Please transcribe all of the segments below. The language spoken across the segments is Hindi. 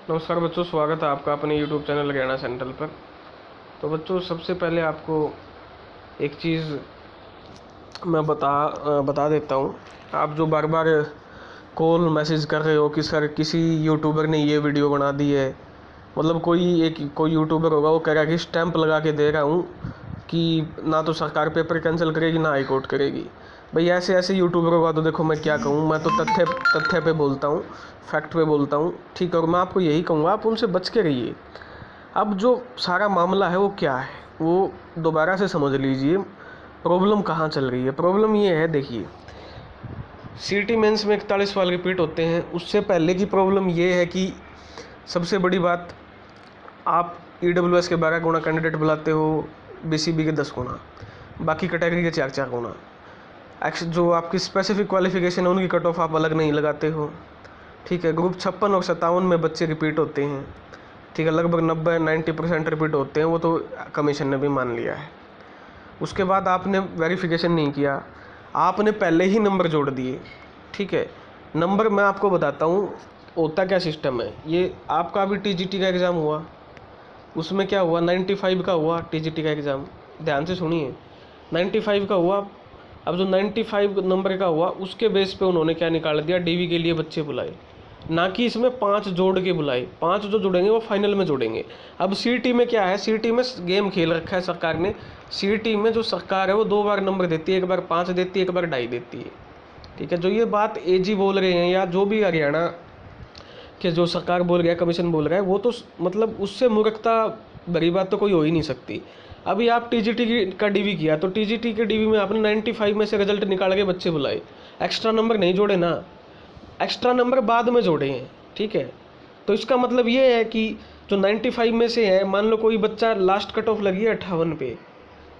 नमस्कार बच्चों, स्वागत है आपका अपने YouTube चैनल ज्ञाना सेंट्रल पर। तो बच्चों, सबसे पहले आपको एक चीज़ मैं बता देता हूँ। आप जो बार बार कॉल मैसेज कर रहे हो कि सर किसी यूट्यूबर ने ये वीडियो बना दी है, मतलब कोई यूट्यूबर होगा वो कह रहा है कि स्टैंप लगा के दे रहा हूँ कि ना तो सरकार पेपर कैंसिल करेगी ना हाई कोर्ट करेगी। भाई ऐसे ऐसे यूट्यूबर होगा तो देखो मैं क्या कहूँ, मैं तो तथ्य पे बोलता हूँ, फैक्ट पे बोलता हूँ, ठीक है। और मैं आपको यही कहूँगा, आप उनसे बच के रहिए। अब जो सारा मामला है वो क्या है, वो दोबारा से समझ लीजिए। प्रॉब्लम कहाँ चल रही है? प्रॉब्लम ये है, देखिए, सीटी मेंस में 41 सवाल रिपीट होते हैं। उससे पहले की प्रॉब्लम ये है कि सबसे बड़ी बात, आप EWS के 12 गुना कैंडिडेट बुलाते हो, BCB के 10 गुना, बाकी कैटेगरी के 4 गुना। जो आपकी स्पेसिफिक क्वालिफिकेशन है उनकी कट ऑफ आप अलग नहीं लगाते हो, ठीक है। ग्रुप 56 और 57 में बच्चे रिपीट होते हैं, ठीक है, लगभग 90-90% रिपीट होते हैं, वो तो कमीशन ने भी मान लिया है। उसके बाद आपने वेरिफिकेशन नहीं किया, आपने पहले ही नंबर जोड़ दिए, ठीक है। नंबर मैं आपको बताता हूँ होता क्या सिस्टम है। ये आपका अभी TGT का एग्ज़ाम हुआ, उसमें क्या हुआ, 95 का हुआ TGT का एग्ज़ाम। ध्यान से सुनिए, 95 का हुआ। अब जो 95 नंबर का हुआ उसके बेस पे उन्होंने क्या निकाल दिया, DV के लिए बच्चे बुलाए, ना कि इसमें 5 जोड़ के बुलाए। 5 जो जुड़ेंगे वो फाइनल में जुड़ेंगे। अब CT में क्या है, CT में गेम खेल रखा है सरकार ने। CT में जो सरकार है वो 2 बार नंबर देती है, एक बार 5 देती है, एक बार 2.5 देती है, ठीक है। जो ये बात AG बोल रहे हैं या जो भी हरियाणा के जो सरकार बोल रहा है, कमीशन बोल रहा है, वो तो मतलब उससे मूर्खता भरी बात तो कोई हो ही नहीं सकती। अभी आप TGT का DV किया तो TGT के DV में आपने 95 में से रिजल्ट निकाल के बच्चे बुलाए, एक्स्ट्रा नंबर नहीं जोड़े ना, एक्स्ट्रा नंबर बाद में जोड़े हैं, ठीक है। तो इसका मतलब ये है कि जो 95 में से है, मान लो कोई बच्चा लास्ट कट ऑफ लगी है 58 पे,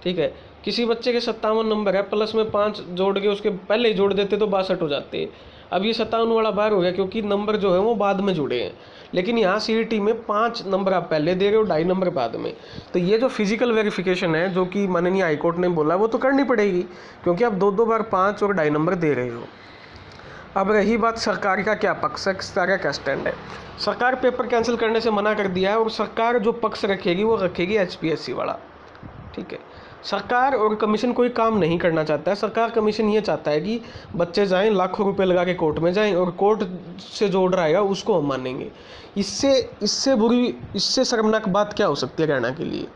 ठीक है, किसी बच्चे के 57 नंबर है, प्लस में 5 जोड़ के उसके पहले ही जोड़ देते तो 62 हो जाते। अब ये 57 वाला बार हो गया क्योंकि नंबर जो है वो बाद में जुड़े हैं। लेकिन यहाँ CET में 5 नंबर आप पहले दे रहे हो, 2.5 नंबर बाद में। तो ये जो फिजिकल वेरिफिकेशन है जो कि माननीय हाईकोर्ट ने बोला, वो तो करनी पड़ेगी क्योंकि आप 2-2 बार 5 और 2.5 नंबर दे रहे हो। अब रही बात सरकार का क्या पक्ष है, सरकार का क्या स्टैंड है। सरकार पेपर कैंसिल करने से मना कर दिया है और सरकार जो पक्ष रखेगी वो रखेगी HPSC वाला, ठीक है। सरकार और कमीशन कोई काम नहीं करना चाहता है। सरकार कमीशन ये चाहता है कि बच्चे जाएं, लाखों रुपए लगा के कोर्ट में जाएं और कोर्ट से जो ऑर्डर आएगा उसको हम मानेंगे। इससे शर्मनाक बात क्या हो सकती है हरियाणा के लिए।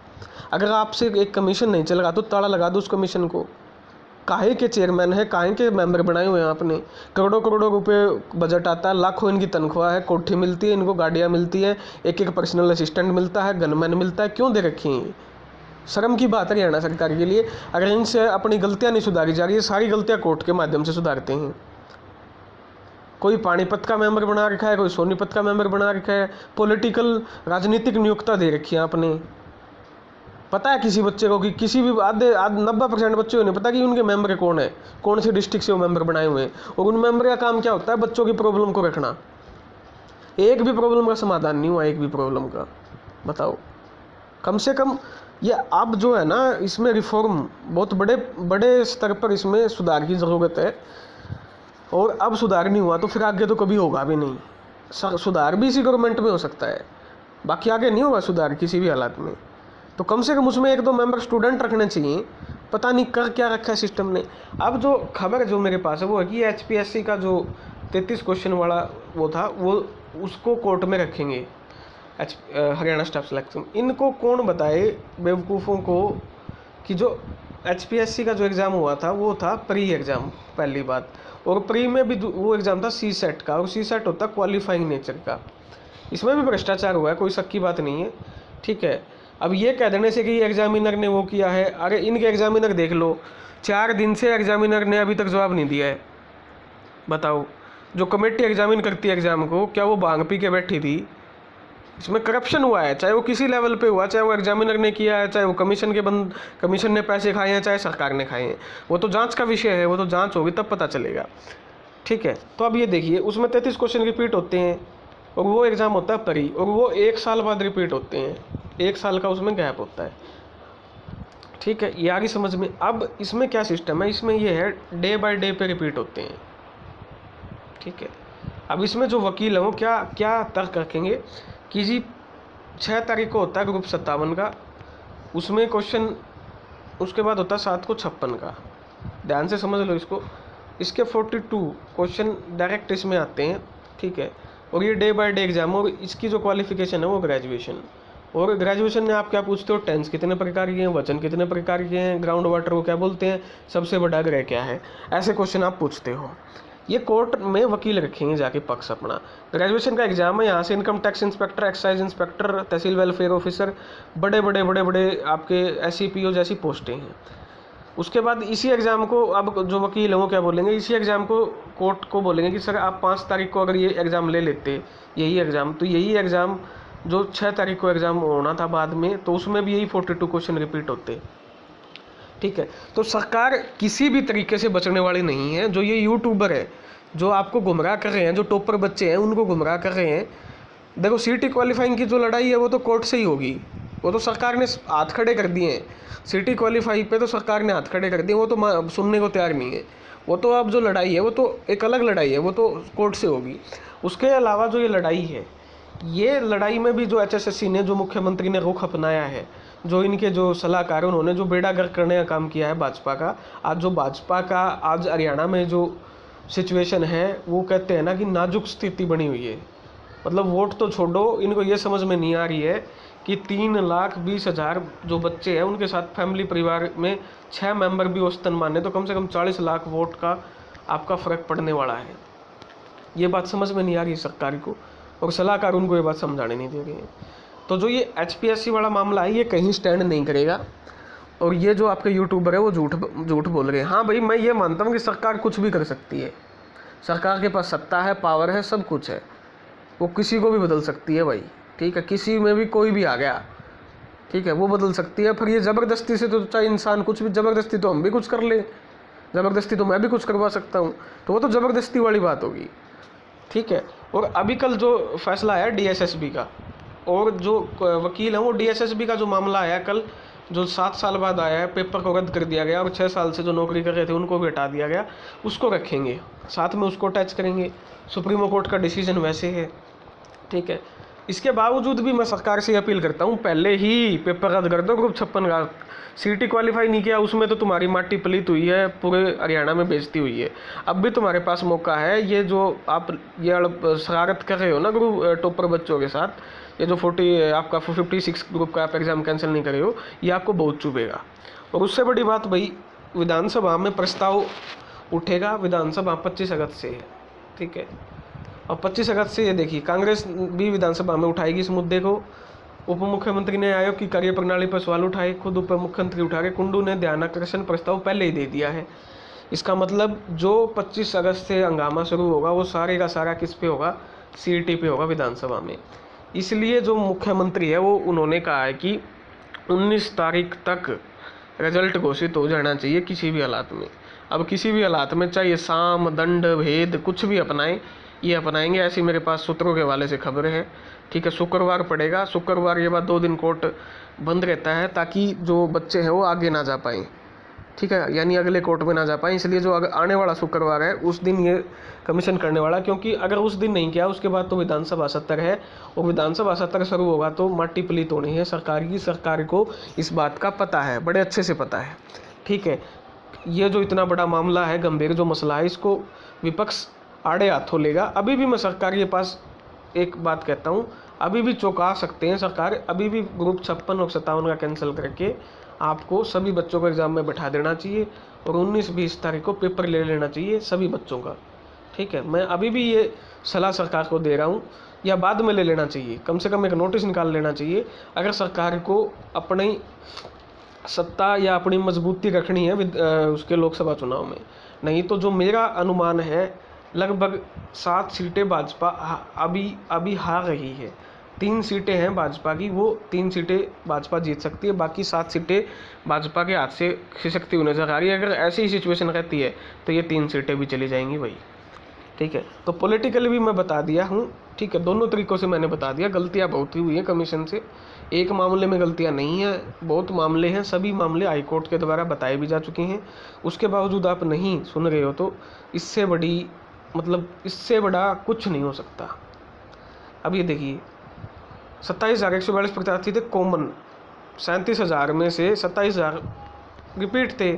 अगर आपसे एक कमीशन नहीं चल रहा तो ताला लगा दो उस कमीशन को। काहे के चेयरमैन है, काहे के मेंबर बनाए हुए हैं आपने। करोड़ों करोड़ों रुपए बजट आता है, लाखों इनकी तनख्वाह है, कोठी मिलती है इनको, गाड़ियाँ मिलती है, एक पर्सनल असिस्टेंट मिलता है, गनमैन मिलता है, क्यों दे रखी हैं। शर्म की बात है हरियाणा सरकार के लिए। अगर इनसे अपनी गलतियां नहीं सुधारी जा रही है, सारी गलतियां कोर्ट के माध्यम से सुधारते हैं। कोई पानीपत का मेंबर बना रखा है, कोई सोनीपत का मेंबर बना रखा है, पॉलिटिकल राजनीतिक नियुक्ता दे रखी है आपने। पता है किसी बच्चे को कि किसी भी आधे 90% बच्चे को नहीं पता कि उनके मेंबर कौन है, कौन से डिस्ट्रिक्ट से वो मेंबर बनाए हुए हैं। और उन मेंबर का काम क्या होता है, बच्चों की प्रॉब्लम को रखना। एक भी प्रॉब्लम का समाधान नहीं हुआ, एक भी प्रॉब्लम का, बताओ। कम से कम ये अब जो है ना, इसमें रिफॉर्म बहुत बड़े बड़े स्तर पर इसमें सुधार की ज़रूरत है। और अब सुधार नहीं हुआ तो फिर आगे तो कभी होगा भी नहीं। सुधार भी इसी गवर्नमेंट में हो सकता है, बाकी आगे नहीं होगा सुधार किसी भी हालात में। तो कम से कम उसमें 1-2 मेंबर स्टूडेंट रखने चाहिए। पता नहीं कर क्या रखा है सिस्टम ने। अब जो खबर जो मेरे पास है वो है कि HPSC का जो 33 क्वेश्चन वाला वो था, वो उसको कोर्ट में रखेंगे, हरियाणा स्टाफ सिलेक्शन। इनको कौन बताए बेवकूफ़ों को कि जो HPSC का जो एग्ज़ाम हुआ था वो था प्री एग्ज़ाम, पहली बात। और प्री में भी वो एग्ज़ाम था CSET का, और CSET होता क्वालिफाइंग नेचर का। इसमें भी भ्रष्टाचार हुआ है, कोई शक की बात नहीं है, ठीक है। अब ये कह देने से कि एग्जामिनर ने वो किया है, अरे इनके एग्जामिनर देख लो, 4 दिन से एग्जामिनर ने अभी तक जवाब नहीं दिया है। बताओ, जो कमेटी एग्जामिन करती है एग्ज़ाम को, क्या वो भांग पी के बैठी थी? इसमें करप्शन हुआ है, चाहे वो किसी लेवल पे हुआ, चाहे वो एग्जामिनर ने किया है, चाहे वो कमीशन ने पैसे खाए हैं, चाहे सरकार ने खाए हैं। वो तो जांच का विषय है, वो तो जांच होगी तब पता चलेगा, ठीक है। तो अब ये देखिए, उसमें 33 क्वेश्चन रिपीट होते हैं और वो एग्ज़ाम होता है प्री, और वो 1 साल बाद रिपीट होते हैं, 1 साल का उसमें गैप होता है, ठीक है। ये आ गई समझ में। अब इसमें क्या सिस्टम है, इसमें ये है डे बाय डे पे रिपीट होते हैं, ठीक है। अब इसमें जो वकील हैं वो क्या क्या तर्क रखेंगे कि जी 6 तारीख को होता है ग्रुप 57 का, उसमें क्वेश्चन उसके बाद होता है 7 को 56 का। ध्यान से समझ लो इसको। इसके 42 क्वेश्चन डायरेक्ट इसमें आते हैं, ठीक है। और ये डे बाय डे एग्जाम, और इसकी जो क्वालिफिकेशन है वो ग्रेजुएशन। और ग्रेजुएशन में आप क्या पूछते हो, टेंस कितने प्रकार के हैं, वचन कितने प्रकार के हैं, ग्राउंड वाटर को क्या बोलते हैं, सबसे बड़ा ग्रह क्या है, ऐसे क्वेश्चन आप पूछते हो। ये कोर्ट में वकील रखेंगे जाके पक्ष अपना। ग्रेजुएशन का एग्जाम है, यहाँ से income tax inspector, excise inspector, tehsil welfare officer, बड़े बड़े आपके SCPO जैसी पोस्टें हैं। उसके बाद इसी एग्ज़ाम को अब जो वकील हैं वो क्या बोलेंगे, इसी एग्ज़ाम को कोर्ट को बोलेंगे कि सर आप 5 तारीख को अगर ये एग्ज़ाम ले लेते, यही एग्ज़ाम, तो यही एग्ज़ाम जो 6 तारीख को एग्ज़ाम होना था बाद में, तो उसमें भी यही 42 क्वेश्चन रिपीट होते, ठीक है। तो सरकार किसी भी तरीके से बचने वाली नहीं है। जो ये यूट्यूबर है जो आपको गुमराह कर रहे हैं, जो टॉपर बच्चे हैं उनको गुमराह कर रहे हैं, देखो CT क्वालिफाइंग की जो लड़ाई है वो तो कोर्ट से ही होगी, वो तो सरकार ने हाथ खड़े कर दिए हैं। CT क्वालिफाई पे तो सरकार ने हाथ खड़े कर दिए, वो तो सुनने को तैयार नहीं है। वो तो अब जो लड़ाई है वो तो एक अलग लड़ाई है, वो तो कोर्ट से होगी। उसके अलावा जो ये लड़ाई है, ये लड़ाई में भी जो HSSC ने, जो मुख्यमंत्री ने रुख अपनाया है, जो इनके जो सलाहकार हैं उन्होंने जो बेड़ा गर्क करने का काम किया है भाजपा का, आज जो भाजपा का आज हरियाणा में जो सिचुएशन है वो कहते हैं ना कि नाजुक स्थिति बनी हुई है। मतलब वोट तो छोड़ो, इनको ये समझ में नहीं आ रही है कि 3,20,000 जो बच्चे हैं उनके साथ फैमिली परिवार में 6 मेंबर भी औसतन माने तो कम से कम 40 लाख वोट का आपका फ़र्क पड़ने वाला है। ये बात समझ में नहीं आ रही है सरकार को, और सलाहकार उनको ये बात समझाने नहीं दे रहे हैं। तो जो ये HPSC वाला मामला है ये कहीं स्टैंड नहीं करेगा, और ये जो आपके यूट्यूबर है वो झूठ बोल रहे हैं। हाँ भाई, मैं ये मानता हूँ कि सरकार कुछ भी कर सकती है, सरकार के पास सत्ता है, पावर है, सब कुछ है, वो किसी को भी बदल सकती है भाई, ठीक है। किसी में भी कोई भी आ गया, ठीक है, वो बदल सकती है। फिर ये ज़बरदस्ती से तो चाहे इंसान कुछ भी, ज़बरदस्ती तो हम भी कुछ कर ले, ज़बरदस्ती तो मैं भी कुछ करवा सकता हूँ, तो वो तो ज़बरदस्ती वाली बात होगी, ठीक है। और अभी कल जो फैसला आया DSSB का, और जो वकील हैं वो DSSB का जो मामला आया कल, जो 7 साल बाद आया है, पेपर को रद्द कर दिया गया, और 6 साल से जो नौकरी कर रहे थे उनको भी हटा दिया गया, उसको रखेंगे साथ में, उसको अटैच करेंगे। सुप्रीम कोर्ट का डिसीजन वैसे है, ठीक है। इसके बावजूद भी मैं सरकार से अपील करता हूँ, पहले ही पेपर रद्द कर दो ग्रुप 56 का। CT क्वालिफाई नहीं किया उसमें तो तुम्हारी माटी पलीत हुई है, पूरे हरियाणा में बेइज्जती हुई है। अब भी तुम्हारे पास मौका है, ये जो आप ये शरारत कर रहे हो ना ग्रुप टॉपर बच्चों के साथ, ये जो 56 ग्रुप का आप एग्ज़ाम कैंसिल नहीं कर रहे हो, ये आपको बहुत चुभेगा। और उससे बड़ी बात भाई, विधानसभा में प्रस्ताव उठेगा, विधानसभा 25 अगस्त से है, ठीक है। और 25 अगस्त से ये देखिए कांग्रेस भी विधानसभा में उठाएगी इस मुद्दे को। उप मुख्यमंत्री ने आयोग की कार्यप्रणाली पर सवाल उठाए, खुद उप मुख्यमंत्री उठा के कुंडू ने ध्यानाकर्षण प्रस्ताव पहले ही दे दिया है। इसका मतलब जो 25 अगस्त से हंगामा शुरू होगा वो सारे का सारा किस पे होगा, CT पे होगा विधानसभा में। इसलिए जो मुख्यमंत्री है वो उन्होंने कहा है कि 19 तारीख तक रिजल्ट घोषित हो जाना चाहिए किसी भी हालात में। अब किसी भी हालात में चाहे साम दंड भेद कुछ भी अपनाएं, ये अपनाएंगे, ऐसी मेरे पास सूत्रों के हवाले से खबर है, ठीक है। शुक्रवार पड़ेगा, शुक्रवार के बाद 2 दिन कोर्ट बंद रहता है ताकि जो बच्चे हैं वो आगे ना जा पाएँ, ठीक है, यानी अगले कोर्ट में ना जा पाएँ। इसलिए जो आने वाला शुक्रवार है उस दिन ये कमीशन करने वाला, क्योंकि अगर उस दिन नहीं किया उसके बाद तो विधानसभा सत्र है, और विधानसभा सत्र शुरू होगा तो माटी पलीत होनी है सरकार की। सरकार को इस बात का पता है, बड़े अच्छे से पता है, ठीक है। ये जो इतना बड़ा मामला है, गंभीर जो मसला है, इसको विपक्ष आड़े हाथों लेगा। अभी भी मैं सरकार के पास एक बात कहता हूँ, अभी भी चौंका सकते हैं सरकार, अभी भी ग्रुप 56 और 57 का कैंसिल करके आपको सभी बच्चों को एग्ज़ाम में बैठा देना चाहिए, और 19-20 तारीख को पेपर ले लेना चाहिए सभी बच्चों का, ठीक है। मैं अभी भी ये सलाह सरकार को दे रहा हूँ, या बाद में ले लेना चाहिए, कम से कम एक नोटिस निकाल लेना चाहिए अगर सरकार को अपनी सत्ता या अपनी मजबूती रखनी है उसके लोकसभा चुनाव में। नहीं तो जो मेरा अनुमान है, लगभग 7 सीटें भाजपा अभी हार रही है। 3 सीटें हैं भाजपा की, वो 3 सीटें भाजपा जीत सकती है, बाकी 7 सीटें भाजपा के हाथ से खिसकती हुई नजर आ रही है। अगर ऐसी ही सिचुएशन रहती है तो ये 3 सीटें भी चली जाएंगी भाई, ठीक है। तो पॉलिटिकली भी मैं बता दिया हूँ, ठीक है, दोनों तरीक़ों से मैंने बता दिया। गलतियाँ बहुत ही हुई हैं कमीशन से, एक मामले में गलतियाँ नहीं है, बहुत मामले हैं, सभी मामले हाईकोर्ट के द्वारा बताए भी जा चुके हैं। उसके बावजूद आप नहीं सुन रहे हो तो इससे बड़ा कुछ नहीं हो सकता। अब ये देखिए, 27,142 प्रत्याशी थे कॉमन, 37,000 में से 27,000 रिपीट थे।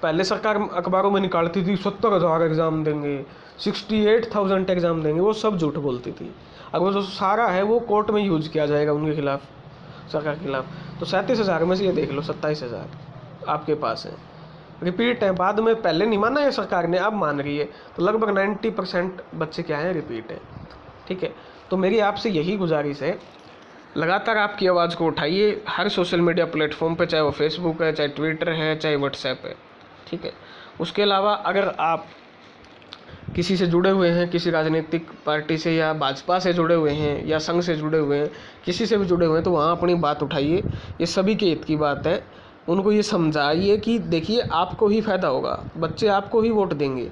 पहले सरकार अखबारों में निकालती थी 70,000 एग्ज़ाम देंगे, 68,000 एग्ज़ाम देंगे, वो सब झूठ बोलती थी। अब वो जो सारा है वो कोर्ट में यूज किया जाएगा उनके खिलाफ, सरकार के खिलाफ। तो 37,000 में से ये देख लो 27,000 आपके पास है, रिपीट है। बाद में पहले नहीं माना है सरकार ने, अब मान रही है। तो लगभग 90% बच्चे क्या हैं, रिपीट है। ठीक है, तो मेरी आपसे यही गुजारिश है, लगातार आपकी आवाज़ को उठाइए हर सोशल मीडिया प्लेटफॉर्म पे, चाहे वो फेसबुक है, चाहे ट्विटर है, चाहे व्हाट्सएप है। ठीक है, उसके अलावा अगर आप किसी से जुड़े हुए हैं, किसी राजनीतिक पार्टी से या भाजपा से जुड़े हुए हैं या संघ से जुड़े हुए हैं, किसी से भी जुड़े हुए हैं, तो वहाँ अपनी बात उठाइए। ये सभी के हित की बात है। उनको ये समझाइए कि देखिए आपको ही फ़ायदा होगा, बच्चे आपको ही वोट देंगे।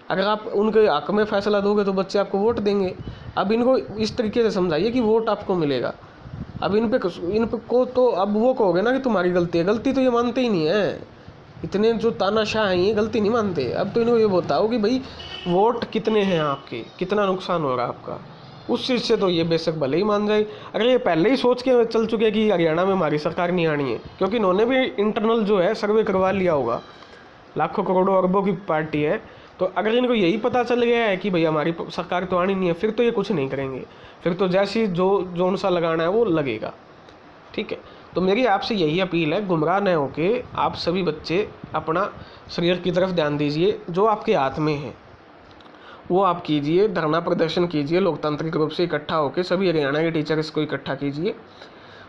अगर आप उनके हक में फ़ैसला दोगे तो बच्चे आपको वोट देंगे। अब इनको इस तरीके से समझाइए कि वोट आपको मिलेगा। अब इन पे को तो अब वो कहोगे ना कि तुम्हारी गलती है, गलती तो ये मानते ही नहीं है। इतने जो तानाशाह हैं ये गलती नहीं मानते। अब तो इनको ये बताओ कि भाई वोट कितने हैं आपके, कितना नुकसान हो रहा है आपका, उस चीज़ से तो ये बेशक भले ही मान जाए। अगर ये पहले ही सोच के चल चुके कि हरियाणा में हमारी सरकार नहीं आनी है, क्योंकि इन्होंने भी इंटरनल जो है सर्वे करवा लिया होगा, लाखों करोड़ों अरबों की पार्टी है। तो अगर इनको यही पता चल गया है कि भाई हमारी सरकार तो आनी नहीं है, फिर तो ये कुछ नहीं करेंगे। फिर तो जैसी जोन सा लगाना है वो लगेगा। ठीक है, तो मेरी आपसे यही अपील है, गुमराह न होके आप सभी बच्चे अपना शरीर की तरफ ध्यान दीजिए। जो आपके हाथ में है वो आप कीजिए, धरना प्रदर्शन कीजिए, लोकतांत्रिक रूप से इकट्ठा होकर सभी हरियाणा के टीचर्स को इकट्ठा कीजिए।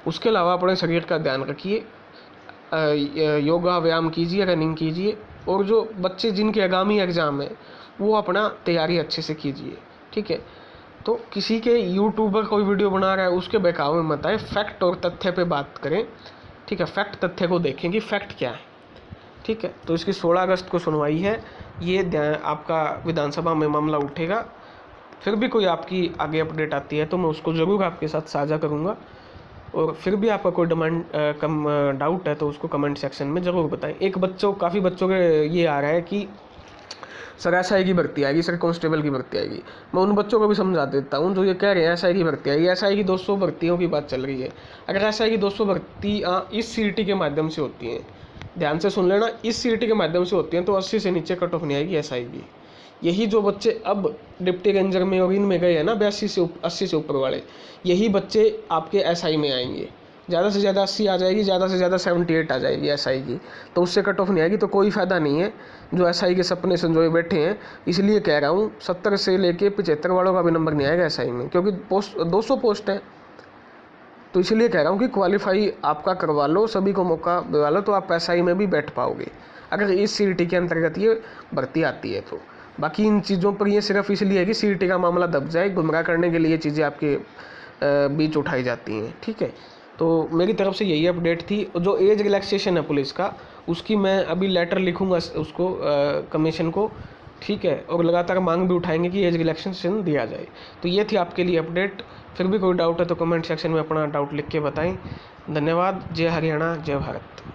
उसके अलावा अपने शरीर का ध्यान रखिए, योगा व्यायाम कीजिए, रनिंग कीजिए। और जो बच्चे जिनके आगामी एग्ज़ाम है वो अपना तैयारी अच्छे से कीजिए। ठीक है, तो किसी के यूट्यूबर कोई वीडियो बना रहा है उसके बहकावे में मत आए, फैक्ट और तथ्य पे बात करें। ठीक है, फैक्ट तथ्य को देखें कि फैक्ट क्या है। ठीक है, तो इसकी 16 अगस्त को सुनवाई है, ये आपका विधानसभा में मामला उठेगा। फिर भी कोई आपकी आगे अपडेट आती है तो मैं उसको ज़रूर आपके साथ साझा करूँगा। और फिर भी आपका कोई डाउट है तो उसको कमेंट सेक्शन में ज़रूर बताएं। काफ़ी बच्चों के ये आ रहा है कि सर एसआई की भर्ती आएगी, सर कांस्टेबल की भर्ती आएगी। मैं उन बच्चों को भी समझा देता हूँ जो ये कह रहे हैं एसआई की भर्ती आएगी। एसआई की 200 भर्तियों की बात चल रही है। अगर एसआई की 200 भर्ती इस सीईटी के माध्यम से होती हैं, ध्यान से सुन लेना, इस सीईटी के माध्यम से होती हैं, तो 80 से नीचे कट ऑफ नहीं आएगी एसआई की। यही जो बच्चे अब डिप्टी रेंजर में और इनमें गए हैं ना 82 से 80 से ऊपर वाले, यही बच्चे आपके एसआई में आएंगे। ज़्यादा से ज़्यादा 80 आ जाएगी, ज़्यादा से ज़्यादा 78 आ जाएगी एसआई की, तो उससे कट ऑफ नहीं आएगी। तो कोई फ़ायदा नहीं है जो एसआई के सपने संजोए बैठे हैं। इसलिए कह रहा हूँ 70 से लेके 75 वालों का भी नंबर नहीं आएगा एसआई में, क्योंकि 200 पोस्ट हैं। तो इसलिए कह रहा हूँ कि क्वालिफाई आपका करवा लो, सभी को मौका दिवा लो, तो आप एसआई में भी बैठ पाओगे अगर इस सीईटी के अंतर्गत ये भर्ती आती है। तो बाकी इन चीज़ों पर ये सिर्फ इसलिए है कि सीईटी का मामला दब जाए, गुमराह करने के लिए ये चीज़ें आपके बीच उठाई जाती हैं। ठीक है, तो मेरी तरफ से यही अपडेट थी। जो एज रिलैक्सेशन है पुलिस का, उसकी मैं अभी लेटर लिखूंगा उसको कमीशन को। ठीक है, और लगातार मांग भी उठाएंगे कि एज रिलैक्सेशन दिया जाए। तो ये थी आपके लिए अपडेट। फिर भी कोई डाउट है तो कमेंट सेक्शन में अपना डाउट लिख के बताएं। धन्यवाद। जय हरियाणा, जय भारत।